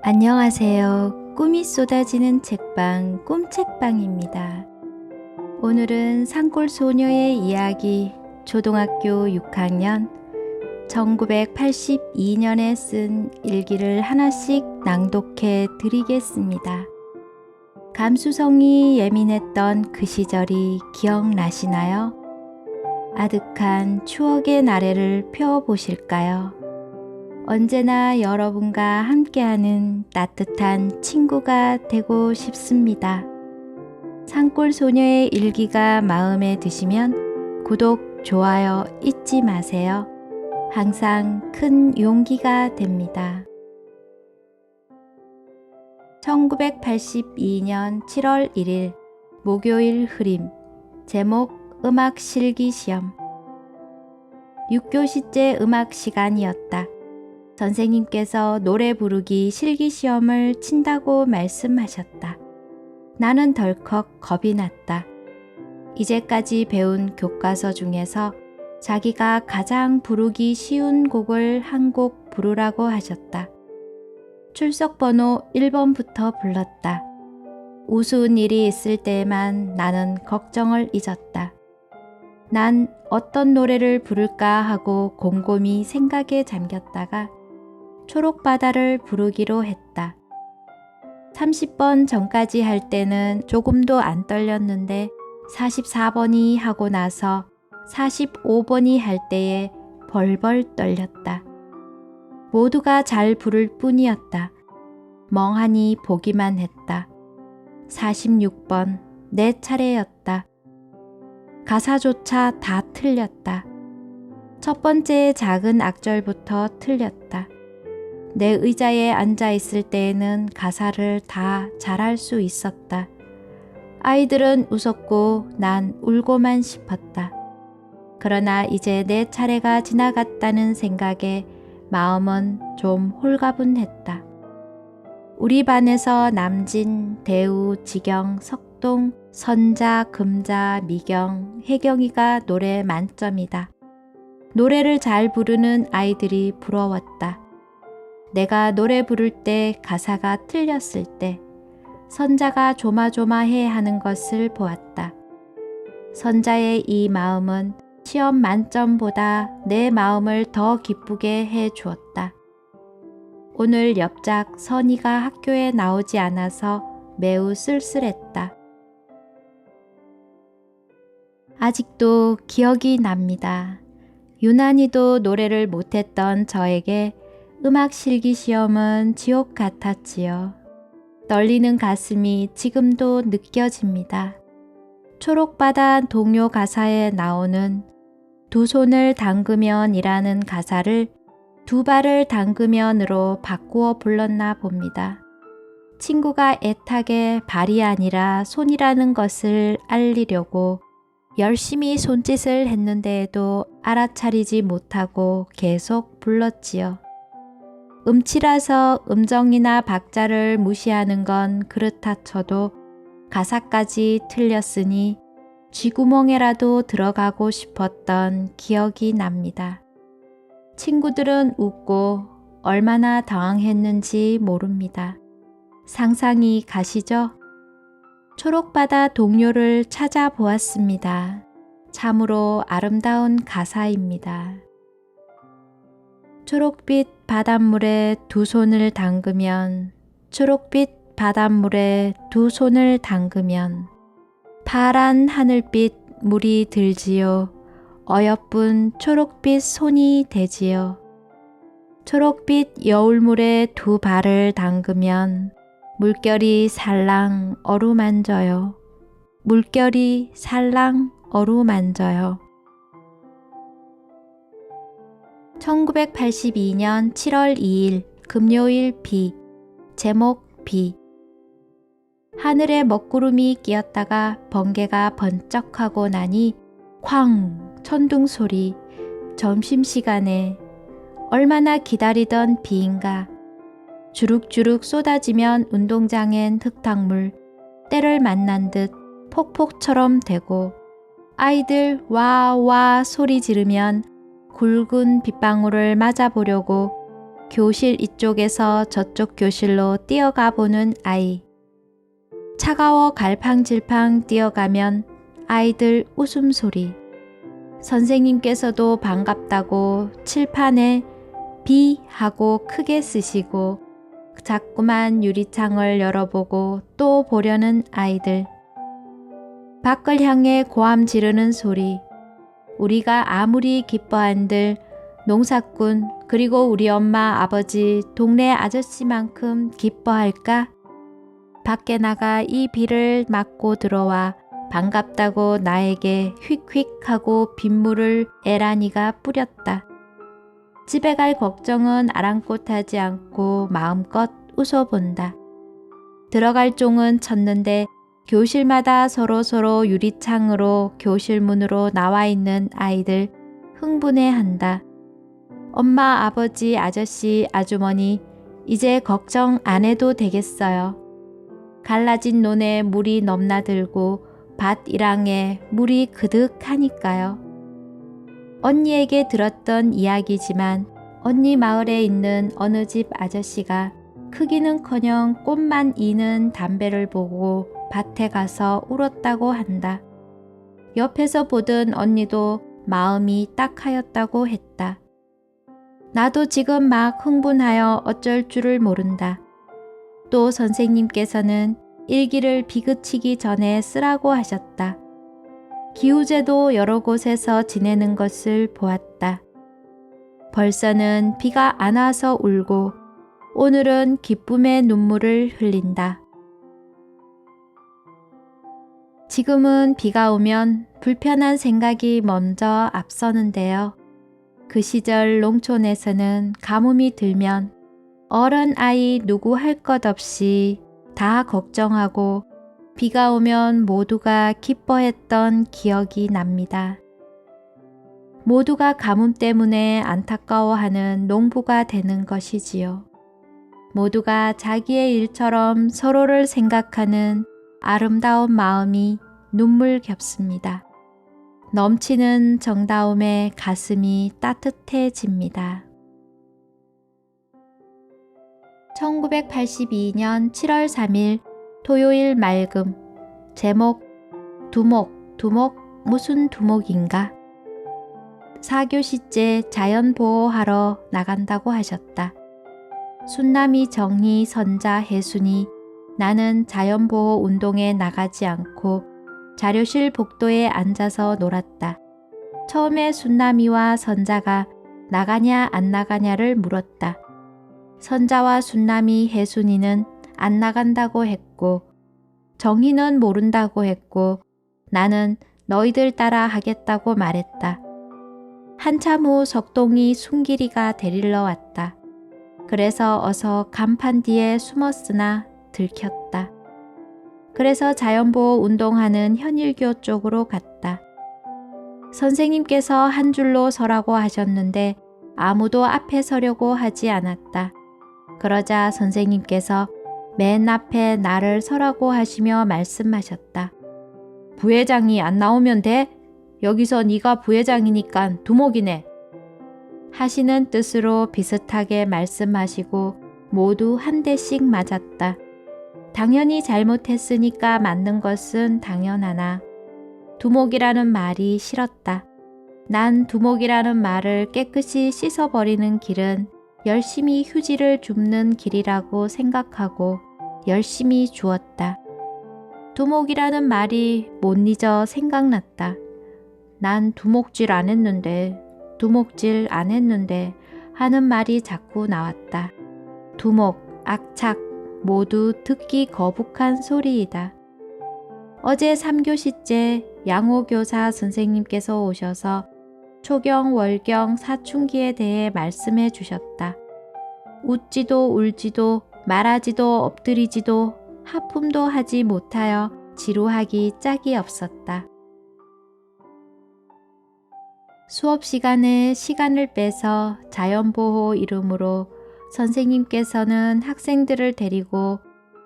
안녕하세요. 꿈이 쏟아지는 책방 꿈책방입니다. 오늘은 산골소녀의 이야기 초등학교 6학년 1982년에 쓴 일기를 하나씩 낭독해 드리겠습니다. 감수성이 예민했던 그 시절이 기억나시나요? 아득한 추억의 나래를 펴보실까요? 언제나 여러분과 함께하는 따뜻한 친구가 되고 싶습니다. 산골소녀의 일기가 마음에 드시면 구독, 좋아요 잊지 마세요. 항상 큰 용기가 됩니다. 1982년 7월 1일 목요일 흐림. 제목 음악 실기시험. 6교시째 음악 시간이었다. 선생님께서 노래 부르기 실기시험을 친다고 말씀하셨다. 나는 덜컥 겁이 났다. 이제까지 배운 교과서 중에서 자기가 가장 부르기 쉬운 곡을 한 곡 부르라고 하셨다. 출석번호 1번부터 불렀다. 우스운 일이 있을 때에만 나는 걱정을 잊었다. 난 어떤 노래를 부를까 하고 곰곰이 생각에 잠겼다가 초록바다를 부르기로 했다. 30번 전까지 할 때는 조금도 안 떨렸는데 44번이 하고 나서 45번이 할 때에 벌벌 떨렸다. 모두가 잘 부를 뿐이었다. 멍하니 보기만 했다. 46번 내 차례였다. 가사조차 다 틀렸다. 첫 번째 작은 악절부터 틀렸다. 내 의자에 앉아 있을 때에는 가사를 다 잘할 수 있었다. 아이들은 웃었고 난 울고만 싶었다. 그러나 이제 내 차례가 지나갔다는 생각에 마음은 좀 홀가분했다. 우리 반에서 남진, 대우, 지경, 석동, 선자, 금자, 미경, 혜경이가 노래 만점이다. 노래를 잘 부르는 아이들이 부러웠다. 내가 노래 부를 때 가사가 틀렸을 때 선자가 조마조마해 하는 것을 보았다. 선자의 이 마음은 시험 만점보다 내 마음을 더 기쁘게 해 주었다. 오늘 옆작 선이가 학교에 나오지 않아서 매우 쓸쓸했다. 아직도 기억이 납니다. 유난히도 노래를 못했던 저에게 음악 실기시험은 지옥 같았지요. 떨리는 가슴이 지금도 느껴집니다. 초록바다 동요 가사에 나오는 두 손을 담그면이라는 가사를 두 발을 담그면으로 바꾸어 불렀나 봅니다. 친구가 애타게 발이 아니라 손이라는 것을 알리려고 열심히 손짓을 했는데도 알아차리지 못하고 계속 불렀지요. 음치라서 음정이나 박자를 무시하는 건 그렇다 쳐도 가사까지 틀렸으니 쥐구멍에라도 들어가고 싶었던 기억이 납니다. 친구들은 웃고 얼마나 당황했는지 모릅니다. 상상이 가시죠? 초록바다 동요를 찾아보았습니다. 참으로 아름다운 가사입니다. 초록빛 바닷물에 두 손을 담그면 초록빛 바닷물에 두 손을 담그면 파란 하늘빛 물이 들지요. 어여쁜 초록빛 손이 되지요. 초록빛 여울물에 두 발을 담그면 물결이 살랑 어루만져요. 물결이 살랑 어루만져요. 1982년 7월 2일 금요일 비. 제목 비. 하늘에 먹구름이 끼었다가 번개가 번쩍하고 나니 쾅 천둥 소리. 점심시간에 얼마나 기다리던 비인가. 주룩주룩 쏟아지면 운동장엔 흙탕물 때를 만난 듯 폭폭처럼 되고 아이들 와와 소리 지르면 굵은 빗방울을 맞아보려고 교실 이쪽에서 저쪽 교실로 뛰어가 보는 아이. 차가워 갈팡질팡 뛰어가면 아이들 웃음소리. 선생님께서도 반갑다고 칠판에 비 하고 크게 쓰시고 자꾸만 유리창을 열어보고 또 보려는 아이들. 밖을 향해 고함 지르는 소리. 우리가 아무리 기뻐한들 농사꾼 그리고 우리 엄마 아버지 동네 아저씨만큼 기뻐할까? 밖에 나가 이 비를 맞고 들어와 반갑다고 나에게 휙휙 하고 빗물을 에라니가 뿌렸다. 집에 갈 걱정은 아랑곳하지 않고 마음껏 웃어본다. 들어갈 종은 쳤는데 교실마다 서로서로 유리창으로 교실 문으로 나와 있는 아이들 흥분해한다. 엄마, 아버지, 아저씨, 아주머니 이제 걱정 안 해도 되겠어요. 갈라진 논에 물이 넘나들고 밭 일항에 물이 그득하니까요. 언니에게 들었던 이야기지만 언니 마을에 있는 어느 집 아저씨가 크기는커녕 꽃만 이는 담배를 보고 밭에 가서 울었다고 한다. 옆에서 보던 언니도 마음이 딱하였다고 했다. 나도 지금 막 흥분하여 어쩔 줄을 모른다. 또 선생님께서는 일기를 비그치기 전에 쓰라고 하셨다. 기우제도 여러 곳에서 지내는 것을 보았다. 벌써는 비가 안 와서 울고 오늘은 기쁨의 눈물을 흘린다. 지금은 비가 오면 불편한 생각이 먼저 앞서는데요. 그 시절 농촌에서는 가뭄이 들면 어른 아이 누구 할 것 없이 다 걱정하고 비가 오면 모두가 기뻐했던 기억이 납니다. 모두가 가뭄 때문에 안타까워하는 농부가 되는 것이지요. 모두가 자기의 일처럼 서로를 생각하는 아름다운 마음이 눈물겹습니다. 넘치는 정다움에 가슴이 따뜻해집니다. 1982년 7월 3일 토요일 맑음. 제목 두목, 두목 무슨 두목인가? 4교시째 자연보호하러 나간다고 하셨다. 순남이 정희 선자 혜순이 나는 자연보호 운동에 나가지 않고 자료실 복도에 앉아서 놀았다. 처음에 순남이와 선자가 나가냐 안 나가냐를 물었다. 선자와 순남이 혜순이는 안 나간다고 했고 정희는 모른다고 했고 나는 너희들 따라 하겠다고 말했다. 한참 후 석동이 순길이가 데리러 왔다. 그래서 어서 간판 뒤에 숨었으나 들켰다. 그래서 자연보호 운동하는 현일교 쪽으로 갔다. 선생님께서 한 줄로 서라고 하셨는데 아무도 앞에 서려고 하지 않았다. 그러자 선생님께서 맨 앞에 나를 서라고 하시며 말씀하셨다. 부회장이 안 나오면 돼? 여기서 네가 부회장이니까 두목이네. 하시는 뜻으로 비슷하게 말씀하시고 모두 한 대씩 맞았다. 당연히 잘못했으니까 맞는 것은 당연하나 두목이라는 말이 싫었다. 난 두목이라는 말을 깨끗이 씻어버리는 길은 열심히 휴지를 줍는 길이라고 생각하고 열심히 주었다. 두목이라는 말이 못 잊어 생각났다. 난 두목질 안 했는데, 두목질 안 했는데 하는 말이 자꾸 나왔다. 두목, 악착 모두 듣기 거북한 소리이다. 어제 3교시째 양호교사 선생님께서 오셔서 초경, 월경, 사춘기에 대해 말씀해 주셨다. 웃지도 울지도 말하지도 엎드리지도 하품도 하지 못하여 지루하기 짝이 없었다. 수업 시간에 시간을 빼서 자연보호 이름으로 선생님께서는 학생들을 데리고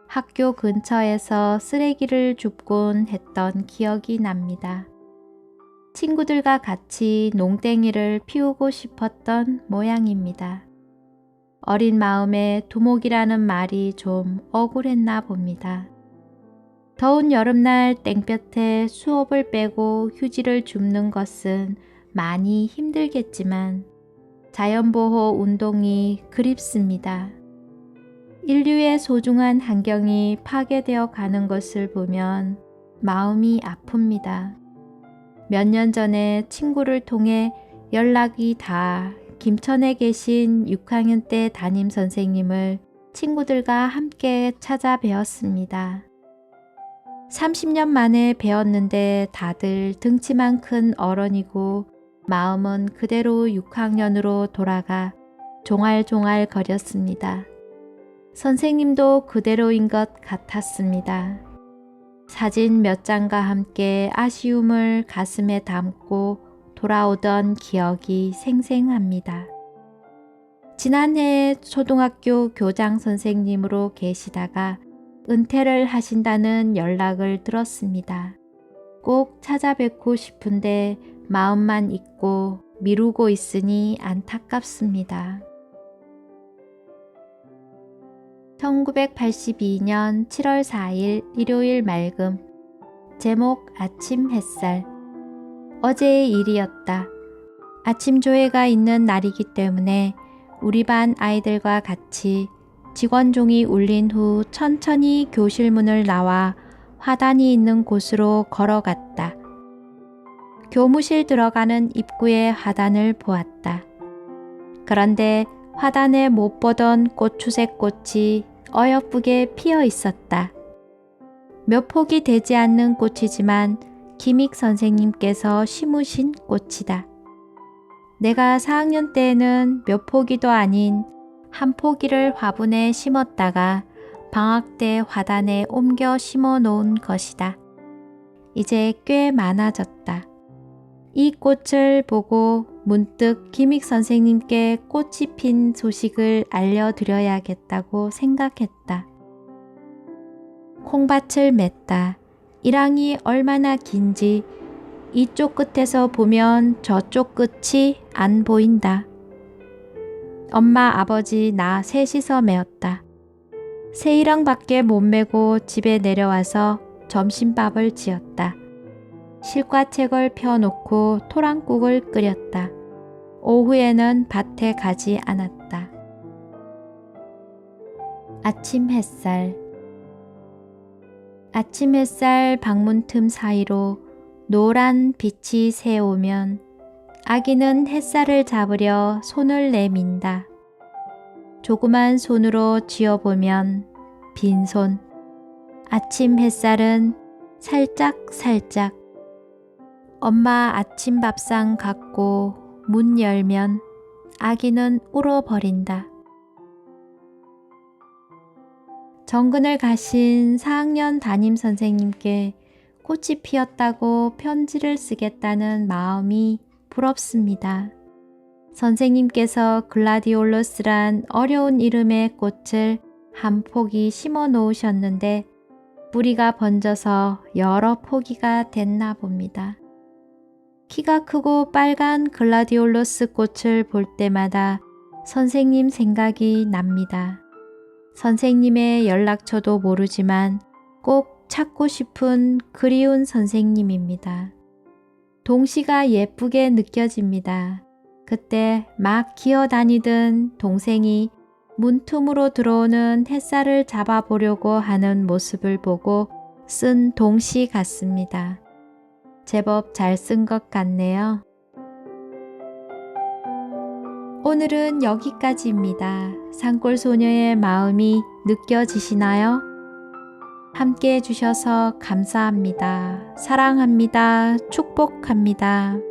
학교 근처에서 쓰레기를 줍곤 했던 기억이 납니다. 친구들과 같이 농땡이를 피우고 싶었던 모양입니다. 어린 마음에 두목이라는 말이 좀 억울했나 봅니다. 더운 여름날 땡볕에 수업을 빼고 휴지를 줍는 것은 많이 힘들겠지만 자연보호 운동이 그립습니다. 인류의 소중한 환경이 파괴되어 가는 것을 보면 마음이 아픕니다. 몇 년 전에 친구를 통해 연락이 닿아 김천에 계신 6학년 때 담임 선생님을 친구들과 함께 찾아뵈었습니다. 30년 만에 뵈었는데 다들 등치만 큰 어른이고 마음은 그대로 6학년으로 돌아가 종알종알 거렸습니다. 선생님도 그대로인 것 같았습니다. 사진 몇 장과 함께 아쉬움을 가슴에 담고 돌아오던 기억이 생생합니다. 지난해 초등학교 교장 선생님으로 계시다가 은퇴를 하신다는 연락을 들었습니다. 꼭 찾아뵙고 싶은데 마음만 있고 미루고 있으니 안타깝습니다. 1982년 7월 4일 일요일 맑음. 제목 아침 햇살. 어제의 일이었다. 아침 조회가 있는 날이기 때문에 우리 반 아이들과 같이 직원 종이 울린 후 천천히 교실 문을 나와 화단이 있는 곳으로 걸어갔다. 교무실 들어가는 입구에 화단을 보았다. 그런데 화단에 못 보던 고추색 꽃이 어여쁘게 피어 있었다. 몇 폭이 되지 않는 꽃이지만 김익 선생님께서 심으신 꽃이다. 내가 4학년 때에는 몇 포기도 아닌 한 포기를 화분에 심었다가 방학 때 화단에 옮겨 심어 놓은 것이다. 이제 꽤 많아졌다. 이 꽃을 보고 문득 김익 선생님께 꽃이 핀 소식을 알려드려야겠다고 생각했다. 콩밭을 맸다. 일항이 얼마나 긴지 이쪽 끝에서 보면 저쪽 끝이 안 보인다. 엄마, 아버지, 나 셋이서 메었다. 세 일항밖에 못 메고 집에 내려와서 점심밥을 지었다. 실과책을 펴놓고 토랑국을 끓였다. 오후에는 밭에 가지 않았다. 아침 햇살. 아침 햇살 방문 틈 사이로 노란 빛이 새오면 아기는 햇살을 잡으려 손을 내민다. 조그만 손으로 쥐어보면 빈손. 아침 햇살은 살짝살짝. 엄마 아침 밥상 갖고 문 열면 아기는 울어버린다. 정근을 가신 4학년 담임 선생님께 꽃이 피었다고 편지를 쓰겠다는 마음이 부럽습니다. 선생님께서 글라디올러스란 어려운 이름의 꽃을 한 포기 심어 놓으셨는데 뿌리가 번져서 여러 포기가 됐나 봅니다. 키가 크고 빨간 글라디올러스 꽃을 볼 때마다 선생님 생각이 납니다. 선생님의 연락처도 모르지만 꼭 찾고 싶은 그리운 선생님입니다. 동시가 예쁘게 느껴집니다. 그때 막 기어다니던 동생이 문틈으로 들어오는 햇살을 잡아보려고 하는 모습을 보고 쓴 동시 같습니다. 제법 잘 쓴 것 같네요. 오늘은 여기까지입니다. 산골소녀의 마음이 느껴지시나요? 함께 해주셔서 감사합니다. 사랑합니다. 축복합니다.